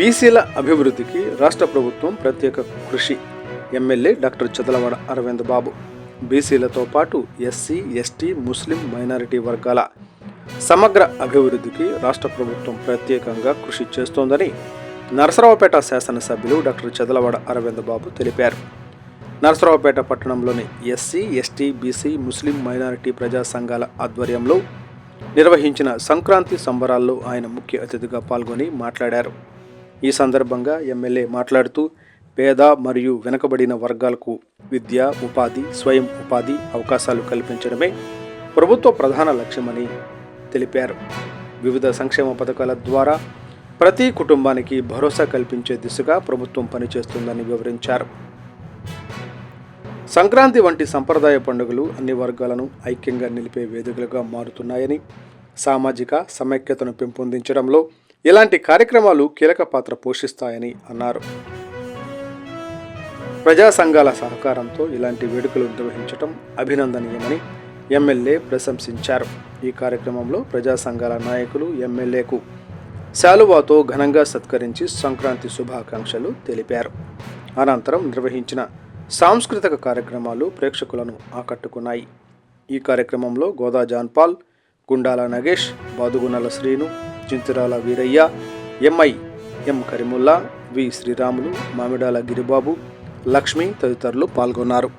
బీసీల అభివృద్ధికి రాష్ట్ర ప్రభుత్వం ప్రత్యేక కృషి. ఎమ్మెల్యే డాక్టర్ చదలవాడ అరవింద్ బాబు. బీసీలతో పాటు ఎస్సీ, ఎస్టీ, ముస్లిం, మైనారిటీ వర్గాల సమగ్ర అభివృద్ధికి రాష్ట్ర ప్రభుత్వం ప్రత్యేకంగా కృషి చేస్తోందని నరసరావుపేట శాసనసభ్యులు డాక్టర్ చదలవాడ అరవింద్ బాబు తెలిపారు. నరసరావుపేట పట్టణంలోని ఎస్సీ, ఎస్టీ, బీసీ, ముస్లిం, మైనారిటీ ప్రజా సంఘాల ఆధ్వర్యంలో నిర్వహించిన సంక్రాంతి సంబరాల్లో ఆయన ముఖ్య అతిథిగా పాల్గొని మాట్లాడారు. ఈ సందర్భంగా ఎమ్మెల్యే మాట్లాడుతూ పేద మరియు వెనుకబడిన వర్గాలకు విద్య, ఉపాధి, స్వయం ఉపాధి అవకాశాలు కల్పించడమే ప్రభుత్వ ప్రధాన లక్ష్యమని తెలిపారు. వివిధ సంక్షేమ పథకాల ద్వారా ప్రతి కుటుంబానికి భరోసా కల్పించే దిశగా ప్రభుత్వం పనిచేస్తుందని వివరించారు. సంక్రాంతి వంటి సంప్రదాయ పండుగలు అన్ని వర్గాలను ఐక్యంగా నిలిపే వేదికలుగా మారుతున్నాయని, సామాజిక సమైక్యతను పెంపొందించడంలో ఇలాంటి కార్యక్రమాలు కీలక పాత్ర పోషిస్తాయని అన్నారు. ప్రజా సంఘాల సహకారంతో ఇలాంటి వేడుకలు నిర్వహించడం అభినందనీయమని ఎమ్మెల్యే ప్రశంసించారు. ఈ కార్యక్రమంలో ప్రజా సంఘాల నాయకులు ఎమ్మెల్యేకు శాలువాతో ఘనంగా సత్కరించి సంక్రాంతి శుభాకాంక్షలు తెలిపారు. అనంతరం నిర్వహించిన సాంస్కృతిక కార్యక్రమాలు ప్రేక్షకులను ఆకట్టుకున్నాయి. ఈ కార్యక్రమంలో గోదా జాన్పాల్, గుండాల నగేష్, బాదుగునల శ్రీను, చింతిరాల వీరయ్య, ఎం కరీముల్లా, వి శ్రీరాములు, మామిడాల గిరిబాబు, లక్ష్మి తదితరులు పాల్గొన్నారు.